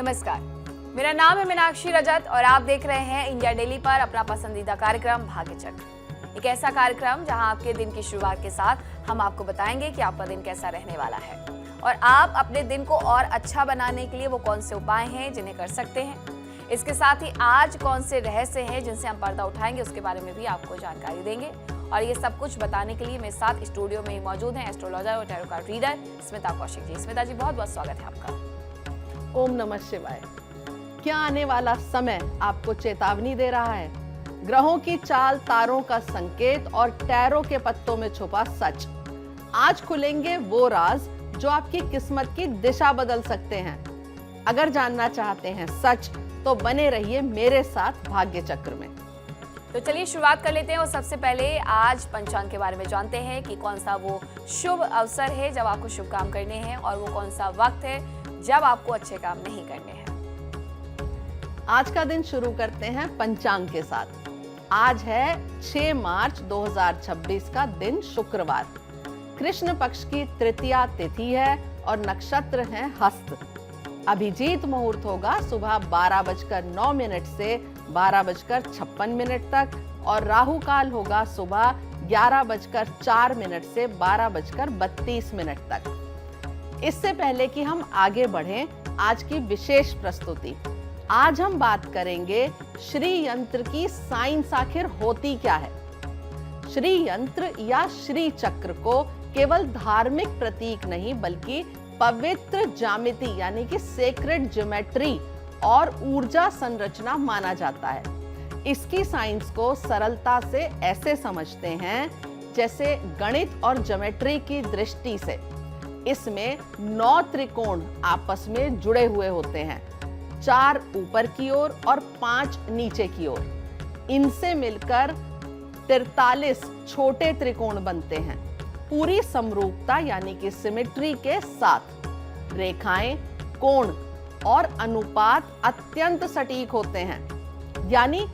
नमस्कार, मेरा नाम है मीनाक्षी रजत और आप देख रहे हैं इंडिया डेली पर अपना पसंदीदा कार्यक्रम भाग्य चक्र। एक ऐसा कार्यक्रम जहां आपके दिन की शुरुआत के साथ हम आपको बताएंगे कि आपका दिन कैसा रहने वाला है और आप अपने दिन को और अच्छा बनाने के लिए वो कौन से उपाय हैं जिन्हें कर सकते हैं। इसके साथ ही आज कौन से रहस्य हैं जिनसे हम पर्दा उठाएंगे उसके बारे में भी आपको जानकारी देंगे। और ये सब कुछ बताने के लिए मेरे साथ स्टूडियो में ही मौजूद हैं एस्ट्रोलॉजर और tarot card reader Smita Kaushik ji. Smita ji, बहुत बहुत स्वागत है आपका। ओम नमः शिवाय। क्या आने वाला समय आपको चेतावनी दे रहा है? ग्रहों की चाल, तारों का संकेत और टैरो के पत्तों में छुपा सच। आज खुलेंगे वो राज जो आपकी किस्मत की दिशा बदल सकते हैं। अगर जानना चाहते हैं सच तो बने रहिए मेरे साथ भाग्य चक्र में। तो चलिए शुरुआत कर लेते हैं और सबसे पहले आज पंचांग के बारे में जानते हैं कि कौन सा वो शुभ अवसर है जब आपको शुभ काम करने हैं और वो कौन सा वक्त है जब आपको अच्छे काम नहीं करने हैं। आज का दिन शुरू करते हैं पंचांग के साथ। आज है 6 मार्च 2026 का दिन, शुक्रवार। कृष्ण पक्ष की तृतीया तिथि है और नक्षत्र है हस्त। अभिजीत मुहूर्त होगा सुबह 12:09 से 12:56 तक और राहु काल होगा सुबह 11:04 से 12:32 तक। इससे पहले कि हम आगे बढ़ें, आज की विशेष प्रस्तुति। आज हम बात करेंगे श्री यंत्र की साइंस आखिर होती क्या है। श्री यंत्र या श्री चक्र को केवल धार्मिक प्रतीक नहीं बल्कि पवित्र ज्यामिति यानी कि सेक्रेड ज्योमेट्री और ऊर्जा संरचना माना जाता है। इसकी साइंस को सरलता से ऐसे समझते हैं जैसे गणित और ज्योमेट्री की दृष्टि से। इसमें 9 त्रिकोण आपस में जुड़े हुए होते हैं, 4 ऊपर की ओर और 5 नीचे की ओर। इनसे मिलकर 43 छोटे त्रिकोण बनते हैं, पूरी समरूपता यानी कि सिमेट्री के साथ। रेखाएं, कोण और अनुपात अत्यंत सटीक होते हैं, यानी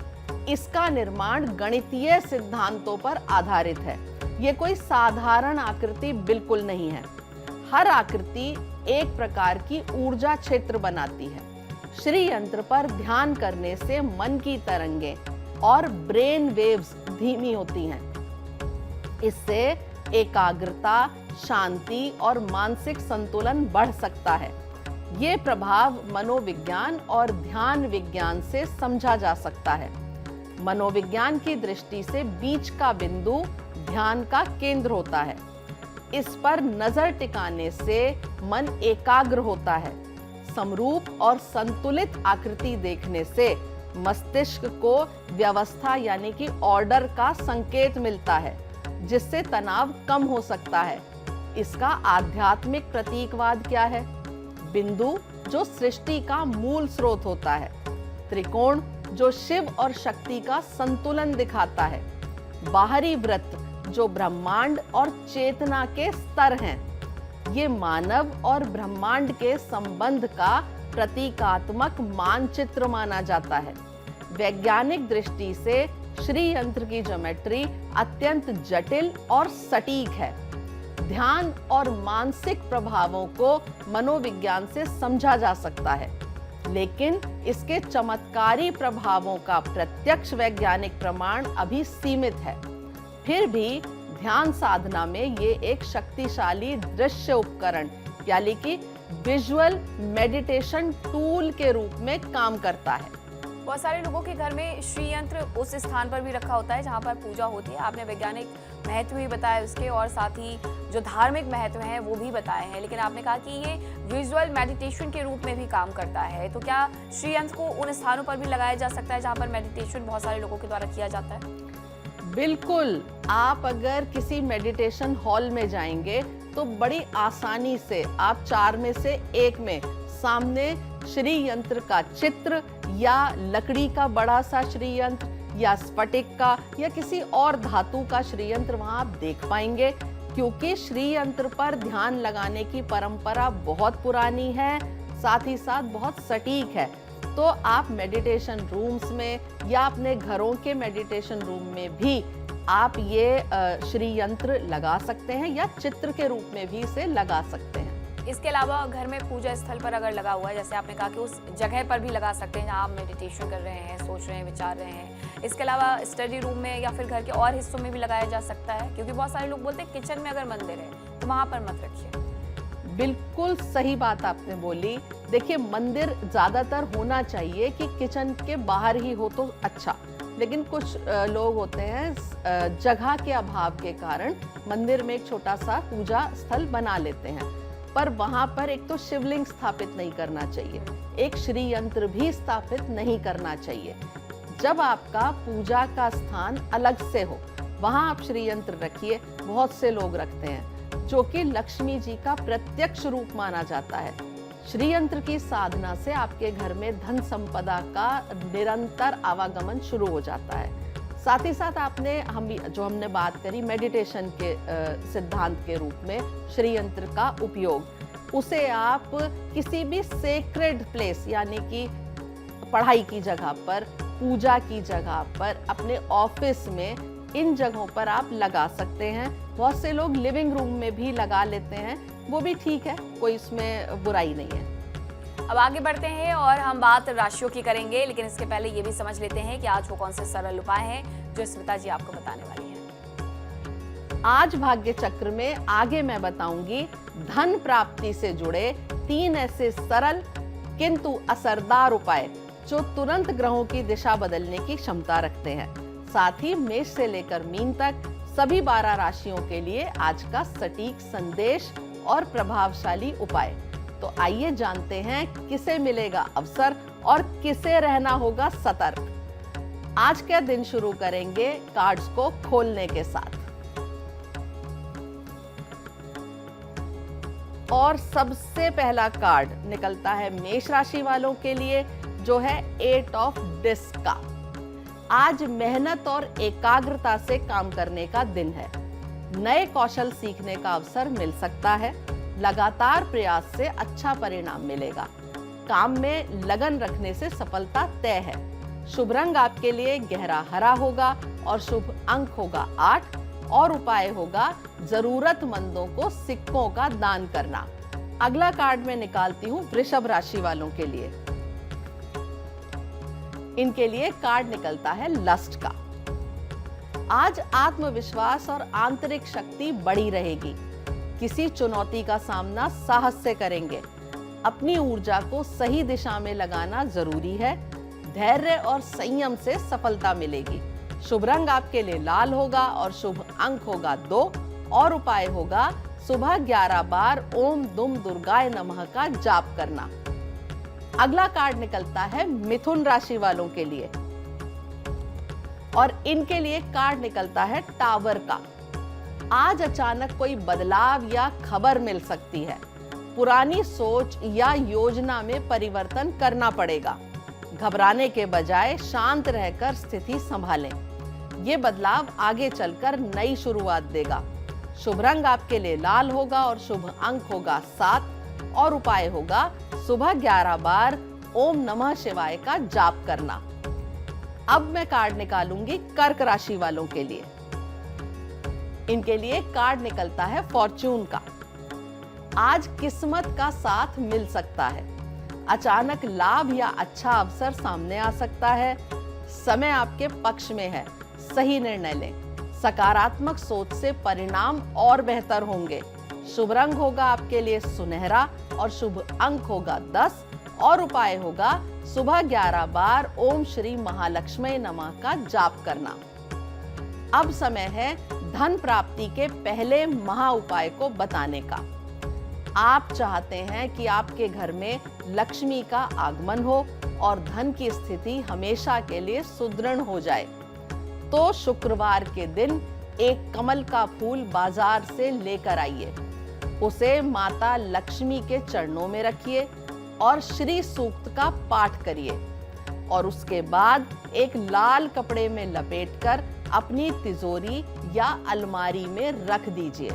इसका निर्माण गणितीय सिद्धांतों पर आधारित है। यह कोई साधारण आकृति बिल्कुल नहीं है। हर आकृति एक प्रकार की ऊर्जा क्षेत्र बनाती है। श्री यंत्र पर ध्यान करने से मन की तरंगें और ब्रेन वेव्स धीमी होती हैं। इससे एकाग्रता, शांति और मानसिक संतुलन बढ़ सकता है। ये प्रभाव मनोविज्ञान और ध्यान विज्ञान से समझा जा सकता है। मनोविज्ञान की दृष्टि से बीच का बिंदु ध्यान का केंद्र होता है। इस पर नजर टिकाने से मन एकाग्र होता है। समरूप और संतुलित आकृति देखने से मस्तिष्क को व्यवस्था यानी कि ऑर्डर का संकेत मिलता है, जिससे तनाव कम हो सकता है। इसका आध्यात्मिक प्रतीकवाद क्या है? बिंदु जो सृष्टि का मूल स्रोत होता है, त्रिकोण जो शिव और शक्ति का संतुलन दिखाता है, बाहरी वृत्त जो ब्रह्मांड और चेतना के स्तर हैं। ये मानव और ब्रह्मांड के संबंध का प्रतीकात्मक मानचित्र माना जाता है। वैज्ञानिक दृष्टि से श्री यंत्र की ज्योमेट्री अत्यंत जटिल और सटीक है। ध्यान और मानसिक प्रभावों को मनोविज्ञान से समझा जा सकता है, लेकिन इसके चमत्कारी प्रभावों का प्रत्यक्ष वैज्ञानिक प्रमाण अभी सीमित है। फिर भी ध्यान साधना में ये एक शक्तिशाली दृश्य उपकरण यानी कि विजुअल मेडिटेशन टूल के रूप में काम करता है। बहुत सारे लोगों के घर में श्री यंत्र उस स्थान पर भी रखा होता है जहां पर पूजा होती है। आपने वैज्ञानिक महत्व भी बताया उसके और साथ ही जो धार्मिक महत्व है वो भी बताए हैं, लेकिन आपने कहा कि ये विजुअल मेडिटेशन के रूप में भी काम करता है। तो क्या श्री यंत्र को उन स्थानों पर भी लगाया जा सकता है जहाँ पर मेडिटेशन बहुत सारे लोगों के द्वारा किया जाता है? बिल्कुल। आप अगर किसी मेडिटेशन हॉल में जाएंगे तो बड़ी आसानी से आप 4 में से 1 में सामने श्री यंत्र का चित्र या लकड़ी का बड़ा सा श्री यंत्र या स्फटिक का या किसी और धातु का श्री यंत्र वहां आप देख पाएंगे, क्योंकि श्री यंत्र पर ध्यान लगाने की परंपरा बहुत पुरानी है, साथ ही साथ बहुत सटीक है। तो आप मेडिटेशन रूम्स में या अपने घरों के मेडिटेशन रूम में भी आप ये श्री यंत्र लगा सकते हैं या चित्र के रूप में भी इसे लगा सकते हैं। इसके अलावा घर में पूजा स्थल पर अगर लगा हुआ है, जैसे आपने कहा कि उस जगह पर भी लगा सकते हैं जहाँ आप मेडिटेशन कर रहे हैं, सोच रहे हैं, विचार रहे हैं। इसके अलावा स्टडी रूम में या फिर घर के और हिस्सों में भी लगाया जा सकता है, क्योंकि बहुत सारे लोग बोलते हैं किचन में अगर मंदिर है तो वहाँ पर मत रखिए। बिल्कुल सही बात आपने बोली। देखिए, मंदिर ज्यादातर होना चाहिए कि किचन के बाहर ही हो तो अच्छा, लेकिन कुछ लोग होते हैं जगह के अभाव के कारण मंदिर में एक छोटा सा पूजा स्थल बना लेते हैं, पर वहां पर एक तो शिवलिंग स्थापित नहीं करना चाहिए, एक श्री यंत्र भी स्थापित नहीं करना चाहिए। जब आपका पूजा का स्थान अलग से हो वहां आप श्री यंत्र रखिए। बहुत से लोग रखते हैं, जो कि लक्ष्मी जी का प्रत्यक्ष रूप माना जाता है। श्री यंत्र की साधना से आपके घर में धन संपदा का निरंतर आवागमन शुरू हो जाता है। साथ ही साथ हमने बात करी मेडिटेशन के सिद्धांत के रूप में श्री यंत्र का उपयोग, उसे आप किसी भी सेक्रेड प्लेस यानी कि पढ़ाई की जगह पर, पूजा की जगह पर, अपने ऑफिस में, इन जगहों पर आप लगा सकते हैं। बहुत से लोग लिविंग रूम में भी लगा लेते हैं, वो भी ठीक है, कोई इसमें बुराई नहीं है। अब आगे बढ़ते हैं और हम बात राशियों की करेंगे, लेकिन इसके पहले ये भी समझ लेते हैं कि आज वो कौन से सरल उपाय हैं जो स्मिता जी आपको बताने वाली हैं। आज भाग्य चक्र में आगे मैं बताऊंगी धन प्राप्ति से जुड़े 3 ऐसे सरल किंतु असरदार उपाय जो तुरंत ग्रहों की दिशा बदलने की क्षमता रखते हैं। साथ ही मेष से लेकर मीन तक सभी 12 राशियों के लिए आज का सटीक संदेश और प्रभावशाली उपाय। तो आइए जानते हैं किसे मिलेगा अवसर और किसे रहना होगा सतर्क। आज का दिन शुरू करेंगे कार्ड्स को खोलने के साथ। और सबसे पहला कार्ड निकलता है मेष राशि वालों के लिए, जो है 8 ऑफ डिस्क का। आज मेहनत और एकाग्रता से काम करने का दिन है। नए कौशल सीखने का अवसर मिल सकता है। लगातार प्रयास से अच्छा परिणाम मिलेगा। काम में लगन रखने से सफलता तय है। शुभ रंग आपके लिए गहरा हरा होगा और शुभ अंक होगा 8 और उपाय होगा जरूरतमंदों को सिक्कों का दान करना। अगला कार्ड मैं निकालती हूँ वृषभ राशि वालों के लिए। इनके लिए कार्ड निकलता है लस्ट का। आज आत्मविश्वास और आंतरिक शक्ति बढ़ी रहेगी। किसी चुनौती का सामना साहस से करेंगे। अपनी ऊर्जा को सही दिशा में लगाना जरूरी है। धैर्य और संयम से सफलता मिलेगी। शुभ रंग आपके लिए लाल होगा और शुभ अंक होगा 2 और उपाय होगा सुबह 11 बार ओम दुम दुर्गाय नमः का जाप करना। अगला कार्ड निकलता है मिथुन राशि वालों के लिए और इनके लिए कार्ड निकलता है टावर का। आज अचानक कोई बदलाव या खबर मिल सकती है। पुरानी सोच या योजना में परिवर्तन करना पड़ेगा। घबराने के बजाय शांत रहकर स्थिति संभालें। ये बदलाव आगे चलकर नई शुरुआत देगा। शुभ रंग आपके लिए लाल होगा और शुभ अंक होगा 7 और उपाय होगा सुबह 11 बार ओम नमः शिवाय का जाप करना। अब मैं कार्ड निकालूंगी कर्क राशि वालों के लिए। इनके लिए कार्ड निकलता है फॉर्च्यून का। आज किस्मत का साथ मिल सकता है। अचानक लाभ या अच्छा अवसर सामने आ सकता है। समय आपके पक्ष में है। सही निर्णय लें। सकारात्मक सोच से परिणाम और बेहतर होंगे। शुभ रंग होगा आपके लिए सुनहरा और शुभ अंक होगा 10 और उपाय होगा सुबह 11 बार ओम श्री महालक्ष्मी नमः का जाप करना। अब समय है धन प्राप्ति के पहले महा उपाय को बताने का। आप चाहते हैं कि आपके घर में लक्ष्मी का आगमन हो और धन की स्थिति हमेशा के लिए सुदृढ़ हो जाए, तो शुक्रवार के दिन एक कमल का फूल बाजार से लेकर आइए। उसे माता लक्ष्मी के चरणों में रखिए और श्री सूक्त का पाठ करिए और उसके बाद एक लाल कपड़े में लपेटकर अपनी तिजोरी या अलमारी में रख दीजिए।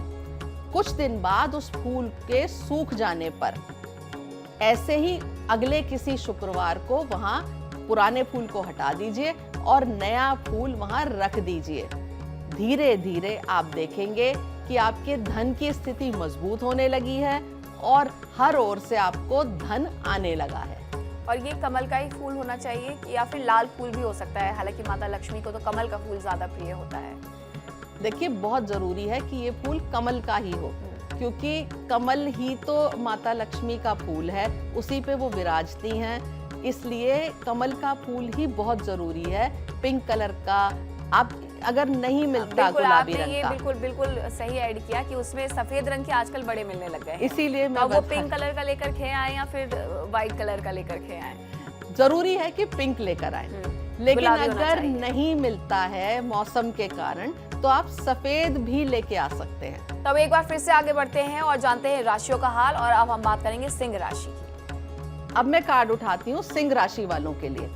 कुछ दिन बाद उस फूल के सूख जाने पर ऐसे ही अगले किसी शुक्रवार को वहां पुराने फूल को हटा दीजिए और नया फूल वहां रख दीजिए। धीरे धीरे आप देखेंगे कि आपके धन की स्थिति मजबूत होने लगी है और हर ओर से आपको धन आने लगा है। और ये कमल का ही फूल होना चाहिए कि या फिर लाल फूल भी हो सकता है? हालांकि माता लक्ष्मी को तो कमल का फूल ज्यादा प्रिय होता है। देखिए, बहुत जरूरी है कि ये फूल कमल का ही हो, क्योंकि कमल ही तो माता लक्ष्मी का फूल है, उसी पे वो विराजती हैं, इसलिए कमल का फूल ही बहुत जरूरी है। पिंक कलर का आप अगर नहीं मिलता गुलाबी रंग का, बिल्कुल सही ऐड किया कि उसमें सफेद रंग के आजकल बड़े मिलने लग गए हैं, इसीलिए तो वो पिंक कलर का लेकर के आए या फिर व्हाइट कलर का लेकर के आए? जरूरी है कि पिंक लेकर आए, लेकिन अगर नहीं मिलता है मौसम के कारण तो आप सफेद भी लेके आ सकते हैं। तब एक बार फिर से आगे बढ़ते हैं और जानते हैं राशियों का हाल, और अब हम बात करेंगे सिंह राशि की। अब मैं कार्ड उठाती हूँ सिंह राशि वालों के लिए।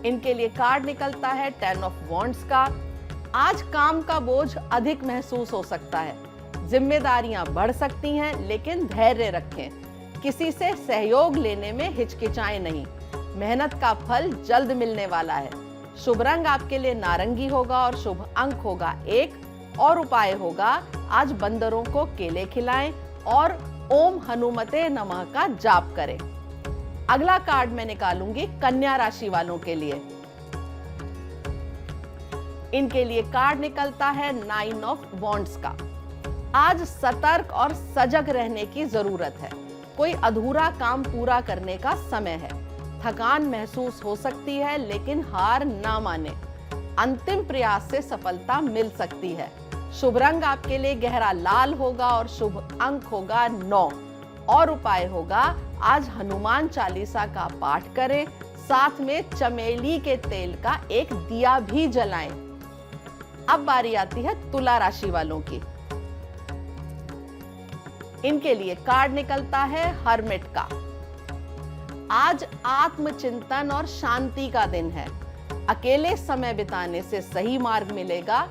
इनके लिए कार्ड निकलता है 10 ऑफ वॉन्ड्स का। आज काम का बोझ अधिक महसूस हो सकता है, जिम्मेदारियां बढ़ सकती हैं, लेकिन धैर्य रखें। किसी से सहयोग लेने में हिचकिचाएं नहीं, मेहनत का फल जल्द मिलने वाला है। शुभ रंग आपके लिए नारंगी होगा और शुभ अंक होगा 1, और उपाय होगा आज बंदरों को केले खिलाएं और ओम हनुमते नमः का जाप करें। अगला कार्ड मैं निकालूंगी कन्या राशि वालों के लिए। इनके लिए कार्ड निकलता है 9 ऑफ वॉन्ड्स का। आज सतर्क और सजग रहने की जरूरत है, कोई अधूरा काम पूरा करने का समय है। थकान महसूस हो सकती है, लेकिन हार ना माने, अंतिम प्रयास से सफलता मिल सकती है। शुभ रंग आपके लिए गहरा लाल होगा और शुभ अंक होगा 9, और उपाय होगा आज हनुमान चालीसा का पाठ करें, साथ में चमेली के तेल का एक दिया भी जलाएं। अब बारी आती है तुला राशि वालों की। इनके लिए कार्ड निकलता है हर्मिट का। आज आत्मचिंतन और शांति का दिन है, अकेले समय बिताने से सही मार्ग मिलेगा।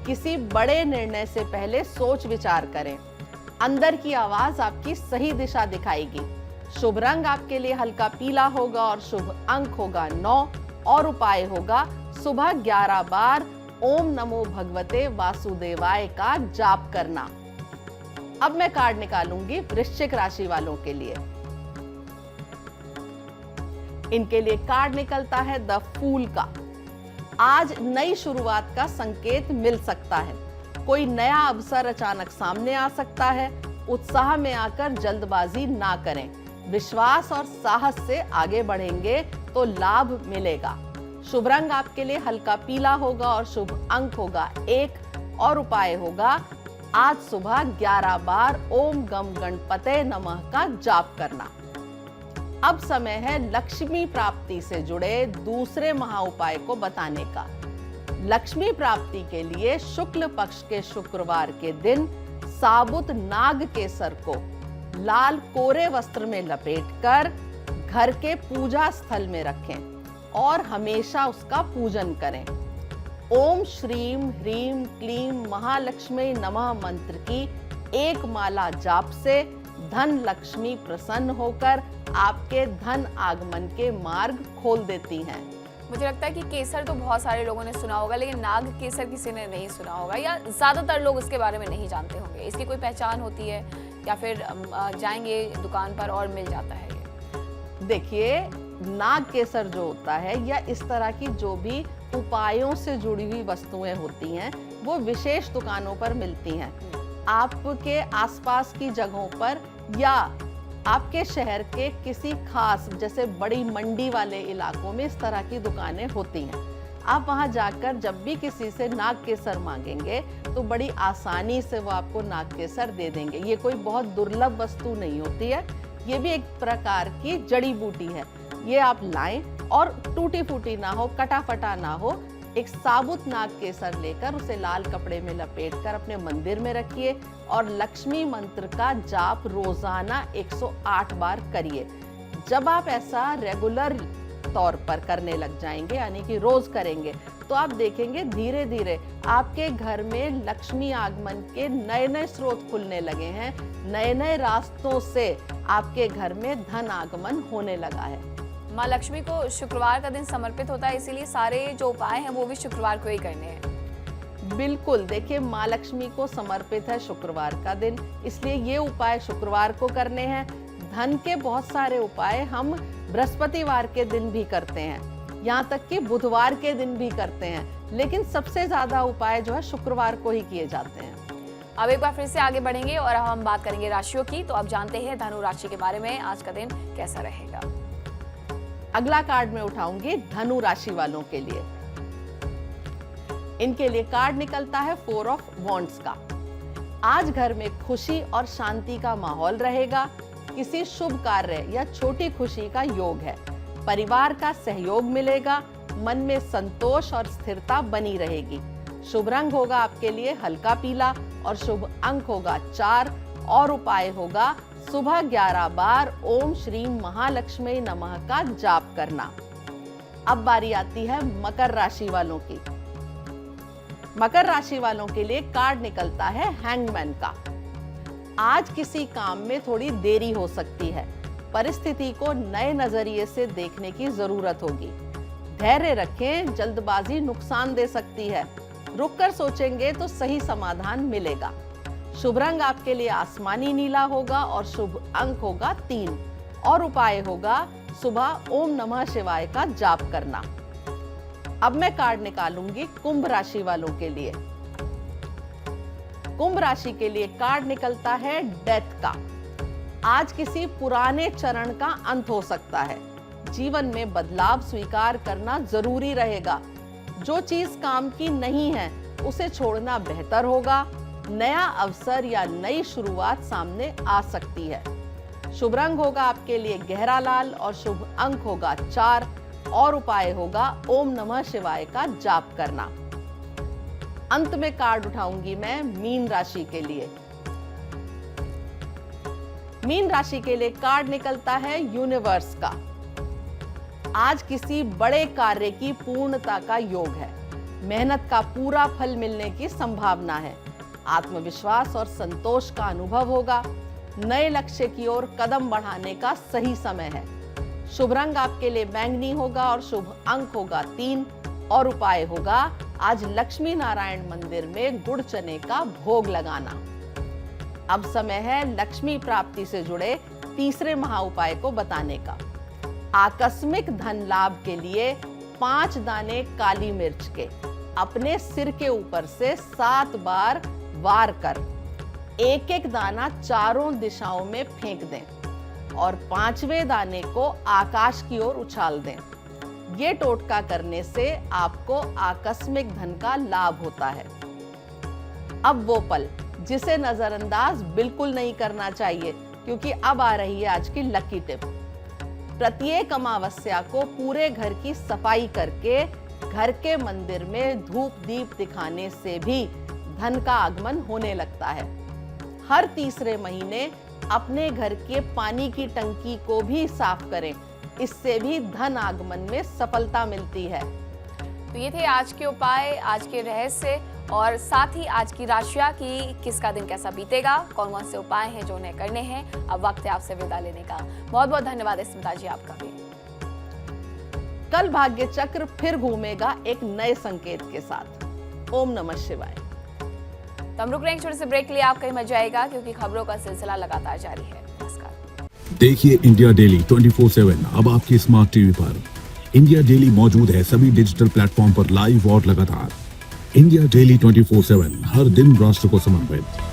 किसी बड़े निर्णय से पहले सोच विचार करें, अंदर की आवाज आपकी सही दिशा दिखाएगी। शुभ रंग आपके लिए हल्का पीला होगा और शुभ अंक होगा 9, और उपाय होगा सुबह 11 बार ओम नमो भगवते वासुदेवाय का जाप करना। अब मैं कार्ड निकालूंगी वृश्चिक राशि वालों के लिए। इनके लिए कार्ड निकलता है द फूल का। आज नई शुरुआत का संकेत मिल सकता है, कोई नया अवसर अचानक सामने आ सकता है। उत्साह में आकर जल्दबाजी ना करें, विश्वास और साहस से आगे बढ़ेंगे तो लाभ मिलेगा। शुभ रंग आपके लिए हल्का पीला होगा और शुभ अंक होगा 1, और उपाय होगा आज सुबह 11 बार ओम गम गणपते नमः का जाप करना। अब समय है लक्ष्मी प्राप्ति से जुड़े दूसरे महा उपाय को बताने का। लक्ष्मी प्राप्ति के लिए शुक्ल पक्ष के शुक्रवार के दिन साबुत नाग केसर को लाल कोरे वस्त्र में लपेटकर घर के पूजा स्थल में रखें और हमेशा उसका पूजन करें। ओम श्रीम ह्रीम क्लीम महालक्ष्मी नमः मंत्र की एक माला जाप से धन लक्ष्मी प्रसन्न होकर आपके धन आगमन के मार्ग खोल देती हैं। मुझे लगता है कि केसर तो बहुत सारे लोगों ने सुना होगा, लेकिन नाग केसर किसी ने नहीं सुना होगा, या ज्यादातर लोग इसके बारे में नहीं जानते होंगे। इसकी कोई पहचान होती है या फिर जाएंगे दुकान पर और मिल जाता है? देखिए, नाग केसर जो होता है या इस तरह की जो भी उपायों से जुड़ी हुई वस्तुएं होती हैं, वो विशेष दुकानों पर मिलती हैं। आपके आसपास की जगहों पर या आपके शहर के किसी खास जैसे बड़ी मंडी वाले इलाकों में इस तरह की दुकानें होती हैं। आप वहां जाकर जब भी किसी से नाग केसर मांगेंगे तो बड़ी आसानी से वो आपको नाग केसर दे देंगे। ये कोई बहुत दुर्लभ वस्तु नहीं होती है, ये भी एक प्रकार की जड़ी बूटी है। ये आप लाएं और टूटी फूटी ना हो, कटा फटा ना हो, एक साबुत नाग केसर लेकर उसे लाल कपड़े में लपेटकर अपने मंदिर में रखिए और लक्ष्मी मंत्र का जाप रोजाना 108 बार करिए। जब आप ऐसा रेगुलर तौर पर करने लग जाएंगे, यानी कि रोज करेंगे, तो आप देखेंगे धीरे धीरे आपके घर में लक्ष्मी आगमन के नए नए स्रोत खुलने लगे हैं, नए नए रास्तों से आपके घर में धन आगमन होने लगा है। माँ लक्ष्मी को शुक्रवार का दिन समर्पित होता है, इसीलिए सारे जो उपाय हैं वो भी शुक्रवार को ही करने हैं। बिल्कुल, देखिए माँ लक्ष्मी को समर्पित है शुक्रवार का दिन, इसलिए ये उपाय शुक्रवार को करने हैं। धन के बहुत सारे उपाय हम बृहस्पतिवार के दिन भी करते हैं, यहाँ तक कि बुधवार के दिन भी करते हैं, लेकिन सबसे ज्यादा उपाय जो है शुक्रवार को ही किए जाते हैं। अब एक बार फिर से आगे बढ़ेंगे और अब हम बात करेंगे राशियों की। तो अब जानते हैं धनु राशि के बारे में, आज का दिन कैसा रहेगा। अगला कार्ड मैं उठाऊंगी धनु राशि वालों के लिए। इनके लिए कार्ड निकलता है 4 ऑफ वॉन्ड्स का। आज घर में खुशी और शांति का माहौल रहेगा। किसी शुभ कार्य या छोटी खुशी का योग है। परिवार का सहयोग मिलेगा। मन में संतोष और स्थिरता बनी रहेगी। शुभ रंग होगा आपके लिए हल्का पीला और शुभ अंक होगा 4 और उपाय होगा सुबह 11 बार ओम श्री महालक्ष्मी नमः का जाप करना। अब बारी आती है मकर राशि वालों की। मकर राशि वालों के लिए कार्ड निकलता है हैंगमैन का। आज किसी काम में थोड़ी देरी हो सकती है। परिस्थिति को नए नजरिए से देखने की जरूरत होगी। धैर्य रखें, जल्दबाजी नुकसान दे सकती है। रुककर सोचेंगे तो सही समाधान मिलेगा। शुभ रंग आपके लिए आसमानी नीला होगा और शुभ अंक होगा 3 और उपाय होगा सुबह ओम नमः शिवाय का जाप करना। अब मैं कार्ड निकालूंगी कुंभ राशि वालों के लिए। कुंभ राशि के लिए कार्ड निकलता है डेथ का। आज किसी पुराने चरण का अंत हो सकता है। जीवन में बदलाव स्वीकार करना जरूरी रहेगा। जो चीज काम की नहीं है उसे छोड़ना बेहतर होगा। नया अवसर या नई शुरुआत सामने आ सकती है। शुभ रंग होगा आपके लिए गहरा लाल और शुभ अंक होगा 4 और उपाय होगा ओम नमः शिवाय का जाप करना। अंत में कार्ड उठाऊंगी मैं मीन राशि के लिए। मीन राशि के लिए कार्ड निकलता है यूनिवर्स का। आज किसी बड़े कार्य की पूर्णता का योग है। मेहनत का पूरा फल मिलने की संभावना है। आत्मविश्वास और संतोष का अनुभव होगा। नए लक्ष्य की ओर कदम बढ़ाने का सही समय है। शुभ रंग आपके लिए बैंगनी होगा और शुभ अंक होगा 3 और उपाय होगा आज लक्ष्मी नारायण मंदिर में गुड़ चने का भोग लगाना। अब समय है लक्ष्मी प्राप्ति से जुड़े तीसरे महा उपाय को बताने का। आकस्मिक धन लाभ के लिए 5 दाने काली मिर्च के अपने सिर के ऊपर से 7 बार वार कर एक एक दाना चारों दिशाओं में फेंक दें और 5वें दाने को आकाश की ओर उछाल दें। ये टोटका करने से आपको आकस्मिक धन का लाभ होता है। अब वो पल जिसे नजरअंदाज बिल्कुल नहीं करना चाहिए, क्योंकि अब आ रही है आज की लकी टिप। प्रत्येक अमावस्या को पूरे घर की सफाई करके घर के मंदिर में धूप दीप दिखाने से भी धन का आगमन होने लगता है। हर तीसरे महीने अपने घर के पानी की टंकी को भी साफ करें, इससे भी धन आगमन में सफलता मिलती है। तो ये थे आज के उपाय, आज के रहस्य और साथ ही आज की राशियां कि किसका दिन कैसा बीतेगा, कौन कौन से उपाय हैं जो उन्हें करने हैं। अब वक्त है आपसे विदा लेने का। बहुत बहुत धन्यवाद स्मिता जी आपका भी। कल भाग्य चक्र फिर घूमेगा एक नए संकेत के साथ। ओम नमः शिवाय। तो हम रुक रहे हैं छोटे से ब्रेक के लिए। आप कहीं मत जाएगा क्योंकि खबरों का सिलसिला लगातार जारी है। नमस्कार। देखिए इंडिया डेली 24/7 अब आपकी स्मार्ट टीवी पर। इंडिया डेली मौजूद है सभी डिजिटल प्लेटफॉर्म पर लाइव और लगातार। इंडिया डेली 24/7 हर दिन राष्ट्र को समर्पित।